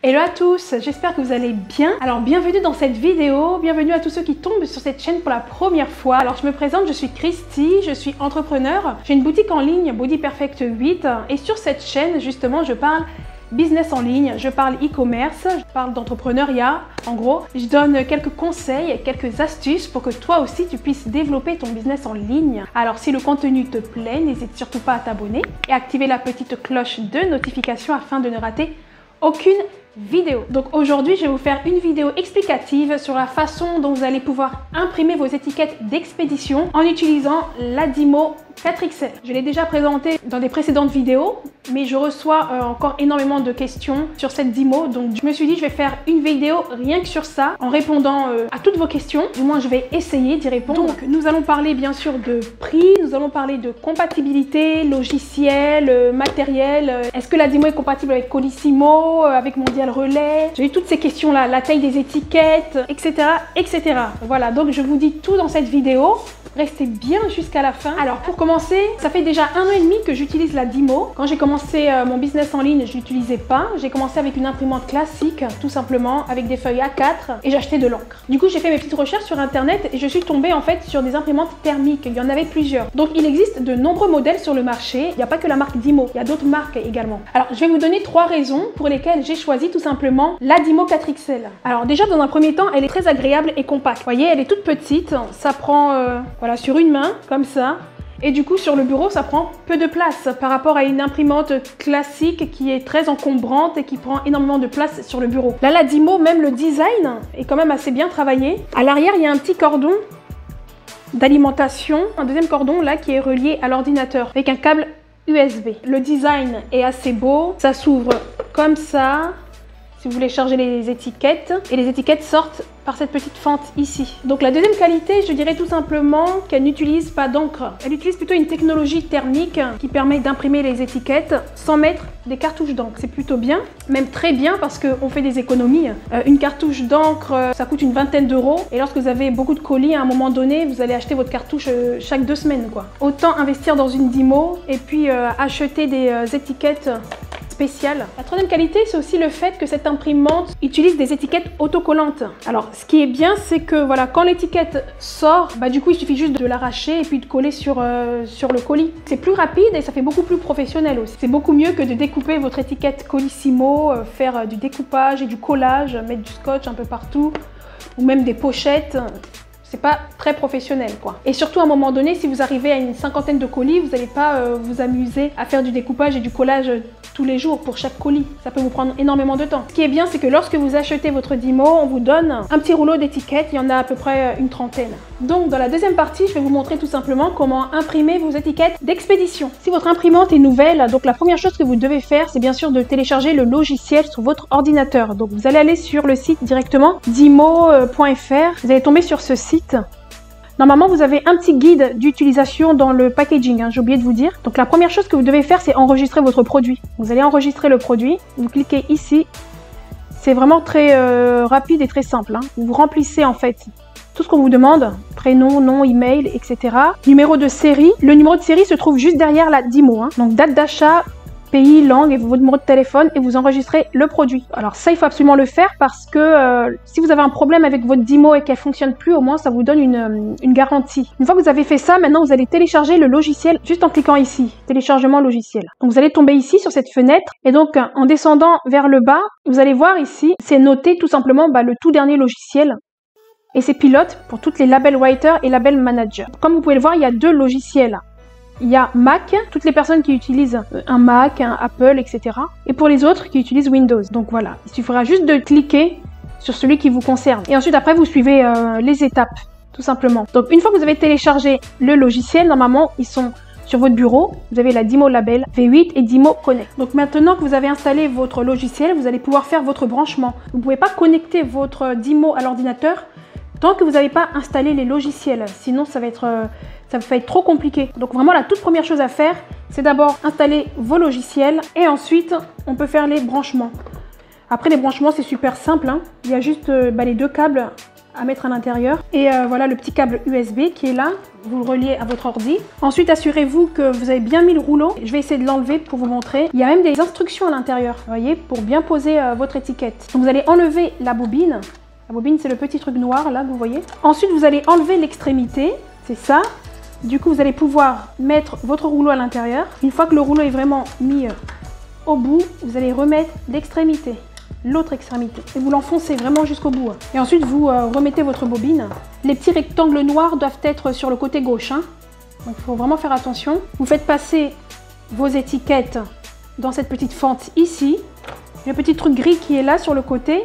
Hello à tous, j'espère que vous allez bien. Alors bienvenue dans cette vidéo, bienvenue à tous ceux qui tombent sur cette chaîne pour la première fois. Alors je me présente, je suis Christy, je suis entrepreneur. J'ai une boutique en ligne, Body Perfect 8, et sur cette chaîne justement je parle business en ligne, je parle e-commerce, je parle d'entrepreneuriat. En gros, je donne quelques conseils, quelques astuces pour que toi aussi tu puisses développer ton business en ligne. Alors si le contenu te plaît, n'hésite surtout pas à t'abonner et activer la petite cloche de notification afin de ne rater aucune vidéo. Donc aujourd'hui, je vais vous faire une vidéo explicative sur la façon dont vous allez pouvoir imprimer vos étiquettes d'expédition en utilisant la Dymo 4XL. Je l'ai déjà présenté dans des précédentes vidéos, mais je reçois encore énormément de questions sur cette Dymo. Donc je me suis dit, je vais faire une vidéo rien que sur ça, en répondant à toutes vos questions. Du moins, je vais essayer d'y répondre. Donc nous allons parler bien sûr de prix, nous allons parler de compatibilité, logiciel, matériel. Est-ce que la Dymo est compatible avec Colissimo, avec Mondial Relais? J'ai eu toutes ces questions-là, la taille des étiquettes, etc., etc. Voilà, donc je vous dis tout dans cette vidéo. Restez bien jusqu'à la fin. Alors pour commencer, ça fait déjà 1 an et demi que j'utilise la Dymo. Quand j'ai commencé mon business en ligne, je l'utilisais pas. J'ai commencé avec une imprimante classique, tout simplement, avec des feuilles A4 et j'achetais de l'encre. Du coup, j'ai fait mes petites recherches sur internet et je suis tombée en fait sur des imprimantes thermiques. Il y en avait plusieurs. Donc il existe de nombreux modèles sur le marché. Il n'y a pas que la marque Dymo, il y a d'autres marques également. Alors je vais vous donner 3 raisons pour lesquelles j'ai choisi tout simplement la Dymo 4XL. Alors déjà, dans un premier temps, elle est très agréable et compacte. Vous voyez, elle est toute petite. Ça prend voilà, sur une main, comme ça. Et du coup, sur le bureau, ça prend peu de place par rapport à une imprimante classique qui est très encombrante et qui prend énormément de place sur le bureau. Là, la Dymo, même le design est quand même assez bien travaillé. À l'arrière, il y a un petit cordon d'alimentation, un deuxième cordon là qui est relié à l'ordinateur avec un câble USB. Le design est assez beau. Ça s'ouvre comme ça. Si vous voulez charger les étiquettes, et les étiquettes sortent par cette petite fente ici. Donc la deuxième qualité, je dirais tout simplement qu'elle n'utilise pas d'encre. Elle utilise plutôt une technologie thermique qui permet d'imprimer les étiquettes sans mettre des cartouches d'encre. C'est plutôt bien, même très bien parce qu'on fait des économies. Une cartouche d'encre, ça coûte une vingtaine d'euros. Et lorsque vous avez beaucoup de colis, à un moment donné, vous allez acheter votre cartouche chaque 2 semaines, quoi. Autant investir dans une Dymo et puis acheter des étiquettes spéciales. La troisième qualité, c'est aussi le fait que cette imprimante utilise des étiquettes autocollantes. Alors, ce qui est bien, c'est que voilà, quand l'étiquette sort, du coup, il suffit juste de l'arracher et puis de coller sur le colis. C'est plus rapide et ça fait beaucoup plus professionnel aussi. C'est beaucoup mieux que de découper votre étiquette Colissimo, faire du découpage et du collage, mettre du scotch un peu partout, ou même des pochettes. C'est pas très professionnel, quoi. Et surtout, à un moment donné, si vous arrivez à une 50aine de colis, vous n'allez pas vous amuser à faire du découpage et du collage tous les jours pour chaque colis. Ça peut vous prendre énormément de temps. Ce qui est bien, c'est que lorsque vous achetez votre Dymo, on vous donne un petit rouleau d'étiquettes. Il y en a à peu près une trentaine. Donc, dans la deuxième partie, je vais vous montrer tout simplement comment imprimer vos étiquettes d'expédition. Si votre imprimante est nouvelle, donc la première chose que vous devez faire, c'est bien sûr de télécharger le logiciel sur votre ordinateur. Donc, vous allez aller sur le site directement, dymo.fr. Vous allez tomber sur ce site. Normalement, vous avez un petit guide d'utilisation dans le packaging, j'ai oublié de vous dire. Donc la première chose que vous devez faire, c'est enregistrer votre produit. Vous allez enregistrer le produit, vous cliquez ici. C'est vraiment très rapide et très simple. Vous remplissez en fait tout ce qu'on vous demande, prénom, nom, email, etc. Numéro de série. Le numéro de série se trouve juste derrière la Dymo. Donc date d'achat, pays, langue et votre numéro de téléphone et vous enregistrez le produit. Alors ça, il faut absolument le faire parce que si vous avez un problème avec votre Dymo et qu'elle fonctionne plus, au moins ça vous donne une garantie. Une fois que vous avez fait ça, maintenant vous allez télécharger le logiciel juste en cliquant ici, téléchargement logiciel. Donc vous allez tomber ici sur cette fenêtre et donc en descendant vers le bas, vous allez voir ici, c'est noté tout simplement le tout dernier logiciel. Et c'est pilote pour toutes les Label Writer et Label Manager. Comme vous pouvez le voir, il y a 2 logiciels. Il y a Mac, toutes les personnes qui utilisent un Mac, un Apple, etc. Et pour les autres qui utilisent Windows. Donc voilà, il suffira juste de cliquer sur celui qui vous concerne. Et ensuite, après, vous suivez les étapes, tout simplement. Donc une fois que vous avez téléchargé le logiciel, normalement, ils sont sur votre bureau. Vous avez la Dymo Label V8 et Dymo Connect. Donc maintenant que vous avez installé votre logiciel, vous allez pouvoir faire votre branchement. Vous ne pouvez pas connecter votre Dymo à l'ordinateur tant que vous n'avez pas installé les logiciels. Sinon, ça va être trop compliqué. Donc vraiment, la toute première chose à faire, c'est d'abord installer vos logiciels et ensuite, on peut faire les branchements. Après, les branchements, c'est super simple. Il y a juste les 2 câbles à mettre à l'intérieur. Et voilà le petit câble USB qui est là. Vous le reliez à votre ordi. Ensuite, assurez-vous que vous avez bien mis le rouleau. Je vais essayer de l'enlever pour vous montrer. Il y a même des instructions à l'intérieur, vous voyez, pour bien poser votre étiquette. Donc, vous allez enlever la bobine. La bobine, c'est le petit truc noir, là, que vous voyez. Ensuite, vous allez enlever l'extrémité. C'est ça. Du coup, vous allez pouvoir mettre votre rouleau à l'intérieur. Une fois que le rouleau est vraiment mis au bout, vous allez remettre l'extrémité, l'autre extrémité, et vous l'enfoncez vraiment jusqu'au bout. Et ensuite, vous remettez votre bobine. Les petits rectangles noirs doivent être sur le côté gauche, hein. Donc, il faut vraiment faire attention. Vous faites passer vos étiquettes dans cette petite fente ici. Le petit truc gris qui est là sur le côté,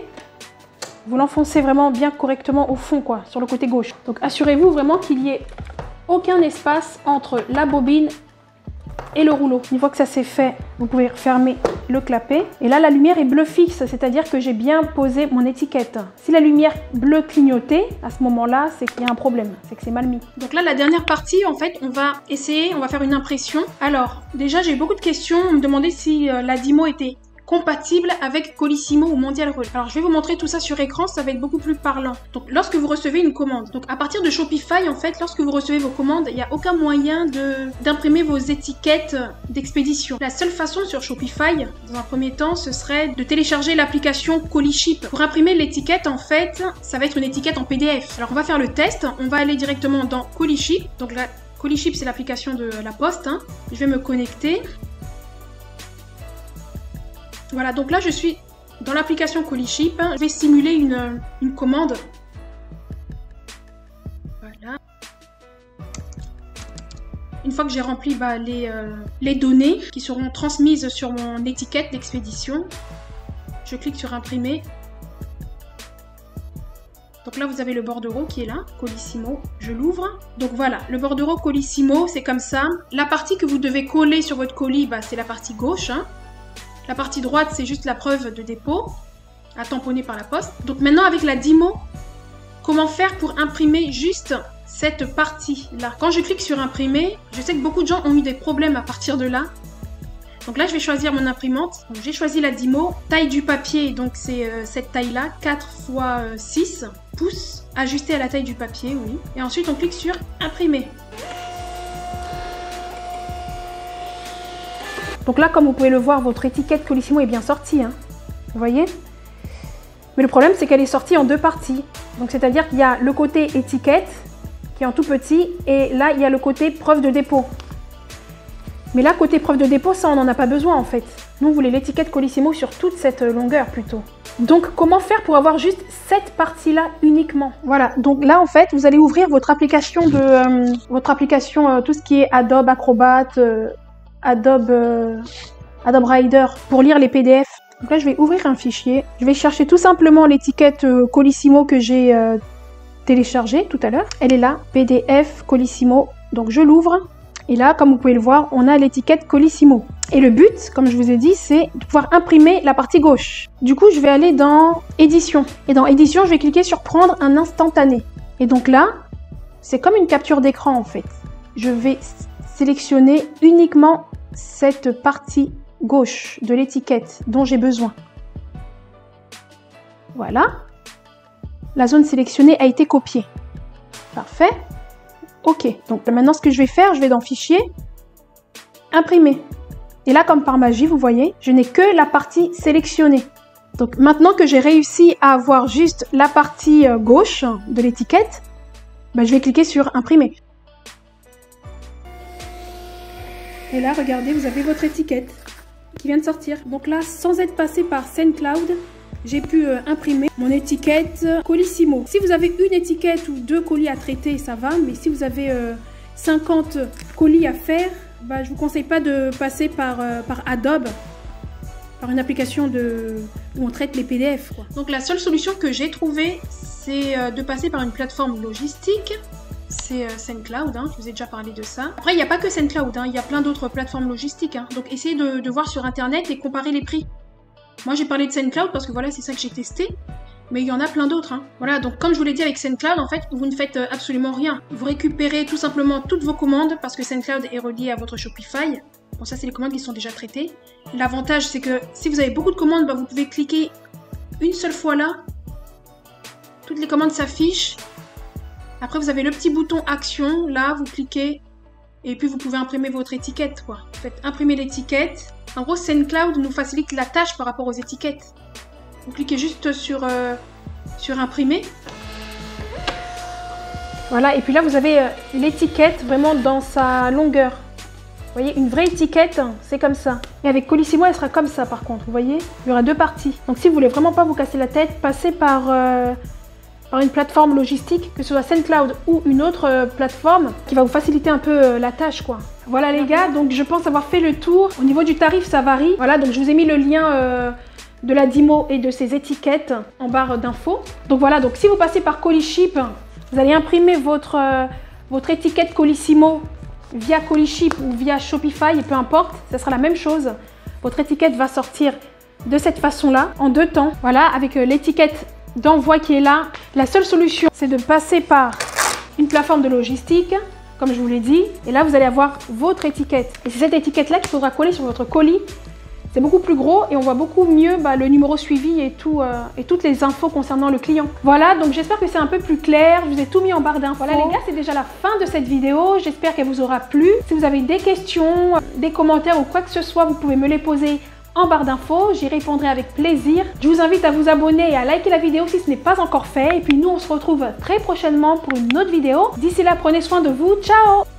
vous l'enfoncez vraiment bien correctement au fond, quoi, sur le côté gauche. Donc, assurez-vous vraiment qu'il y ait aucun espace entre la bobine et le rouleau. Une fois que ça c'est fait, vous pouvez fermer le clapet. Et là, la lumière est bleu fixe, c'est-à-dire que j'ai bien posé mon étiquette. Si la lumière bleue clignotait, à ce moment-là, c'est qu'il y a un problème, c'est que c'est mal mis. Donc là, la dernière partie, en fait, on va faire une impression. Alors, déjà, j'ai eu beaucoup de questions. On me demandait si la Dymo était compatible avec Colissimo ou Mondial Relais. Alors je vais vous montrer tout ça sur écran, ça va être beaucoup plus parlant. Donc lorsque vous recevez une commande, donc à partir de Shopify en fait, lorsque vous recevez vos commandes, il n'y a aucun moyen d'imprimer vos étiquettes d'expédition. La seule façon sur Shopify, dans un premier temps, ce serait de télécharger l'application Coliship. Pour imprimer l'étiquette en fait, ça va être une étiquette en PDF. Alors on va faire le test, on va aller directement dans Coliship. Donc là, Coliship c'est l'application de la Poste, hein. Je vais me connecter. Voilà, donc là je suis dans l'application Coliship. Je vais simuler une commande. Voilà. Une fois que j'ai rempli les données qui seront transmises sur mon étiquette d'expédition, je clique sur imprimer. Donc là vous avez le bordereau qui est là, Colissimo. Je l'ouvre. Donc voilà, le bordereau Colissimo, c'est comme ça. La partie que vous devez coller sur votre colis, c'est la partie gauche, hein. La partie droite, c'est juste la preuve de dépôt, à tamponner par la poste. Donc maintenant, avec la Dymo, comment faire pour imprimer juste cette partie-là? Quand je clique sur imprimer, je sais que beaucoup de gens ont eu des problèmes à partir de là. Donc là, je vais choisir mon imprimante. J'ai choisi la Dymo. Taille du papier, donc c'est cette taille-là, 4 x 6 pouces. Ajusté à la taille du papier, oui. Et ensuite, on clique sur imprimer. Donc là, comme vous pouvez le voir, votre étiquette Colissimo est bien sortie, hein. Vous voyez? Mais le problème, c'est qu'elle est sortie en deux parties. Donc c'est-à-dire qu'il y a le côté étiquette, qui est en tout petit, et là, il y a le côté preuve de dépôt. Mais là, côté preuve de dépôt, ça, on n'en a pas besoin, en fait. Nous, on voulait l'étiquette Colissimo sur toute cette longueur, plutôt. Donc, comment faire pour avoir juste cette partie-là uniquement? Voilà, donc là, en fait, vous allez ouvrir votre application, tout ce qui est Adobe Acrobat, Adobe Rider pour lire les PDF. Donc là, je vais ouvrir un fichier. Je vais chercher tout simplement l'étiquette Colissimo que j'ai téléchargée tout à l'heure. Elle est là, PDF Colissimo. Donc je l'ouvre. Et là, comme vous pouvez le voir, on a l'étiquette Colissimo. Et le but, comme je vous ai dit, c'est de pouvoir imprimer la partie gauche. Du coup, je vais aller dans Édition. Et dans Édition, je vais cliquer sur Prendre un instantané. Et donc là, c'est comme une capture d'écran en fait. Je vais sélectionner uniquement cette partie gauche de l'étiquette dont j'ai besoin. Voilà. La zone sélectionnée a été copiée. Parfait. OK. Donc maintenant, ce que je vais faire, je vais dans Fichier, Imprimer. Et là, comme par magie, vous voyez, je n'ai que la partie sélectionnée. Donc maintenant que j'ai réussi à avoir juste la partie gauche de l'étiquette, je vais cliquer sur Imprimer. Et là, regardez, vous avez votre étiquette qui vient de sortir. Donc là, sans être passé par SendCloud, j'ai pu imprimer mon étiquette Colissimo. Si vous avez une étiquette ou 2 colis à traiter, ça va. Mais si vous avez 50 colis à faire, je vous conseille pas de passer par Adobe, par une application où on traite les PDF, quoi. Donc la seule solution que j'ai trouvée, c'est de passer par une plateforme logistique. C'est SendCloud, hein, je vous ai déjà parlé de ça. Après, il n'y a pas que SendCloud, hein, il y a plein d'autres plateformes logistiques. Hein. Donc, essayez de voir sur Internet et comparer les prix. Moi, j'ai parlé de SendCloud parce que voilà, c'est ça que j'ai testé. Mais il y en a plein d'autres. Hein. Voilà, donc comme je vous l'ai dit avec SendCloud, en fait, vous ne faites absolument rien. Vous récupérez tout simplement toutes vos commandes parce que SendCloud est relié à votre Shopify. Bon, ça, c'est les commandes qui sont déjà traitées. L'avantage, c'est que si vous avez beaucoup de commandes, vous pouvez cliquer une seule fois là. Toutes les commandes s'affichent. Après, vous avez le petit bouton action. Là, vous cliquez et puis vous pouvez imprimer votre étiquette, quoi. Vous faites imprimer l'étiquette. En gros, SendCloud nous facilite la tâche par rapport aux étiquettes. Vous cliquez juste sur imprimer. Voilà, et puis là, vous avez l'étiquette vraiment dans sa longueur. Vous voyez, une vraie étiquette, c'est comme ça. Et avec Colissimo, elle sera comme ça par contre, vous voyez. Il y aura deux parties. Donc si vous voulez vraiment pas vous casser la tête, passez par une plateforme logistique, que ce soit SendCloud ou une autre plateforme, qui va vous faciliter un peu la tâche, quoi. Voilà les gars, donc je pense avoir fait le tour. Au niveau du tarif, ça varie. Voilà, donc je vous ai mis le lien de la Dymo et de ses étiquettes en barre d'infos. Donc voilà, donc si vous passez par Coliship, vous allez imprimer votre étiquette Colissimo via Coliship ou via Shopify, et peu importe, ça sera la même chose. Votre étiquette va sortir de cette façon-là, en 2 temps. Voilà, avec l'étiquette d'envoi qui est là. La seule solution, c'est de passer par une plateforme de logistique, comme je vous l'ai dit. Et là, vous allez avoir votre étiquette. Et c'est cette étiquette-là qu'il faudra coller sur votre colis. C'est beaucoup plus gros et on voit beaucoup mieux le numéro suivi et toutes les infos concernant le client. Voilà, donc j'espère que c'est un peu plus clair. Je vous ai tout mis en barre d'infos. Voilà les gars, c'est déjà la fin de cette vidéo. J'espère qu'elle vous aura plu. Si vous avez des questions, des commentaires ou quoi que ce soit, vous pouvez me les poser en barre d'infos. J'y répondrai avec plaisir. Je vous invite à vous abonner et à liker la vidéo si ce n'est pas encore fait. Et puis nous, on se retrouve très prochainement pour une autre vidéo. D'ici là, prenez soin de vous. Ciao!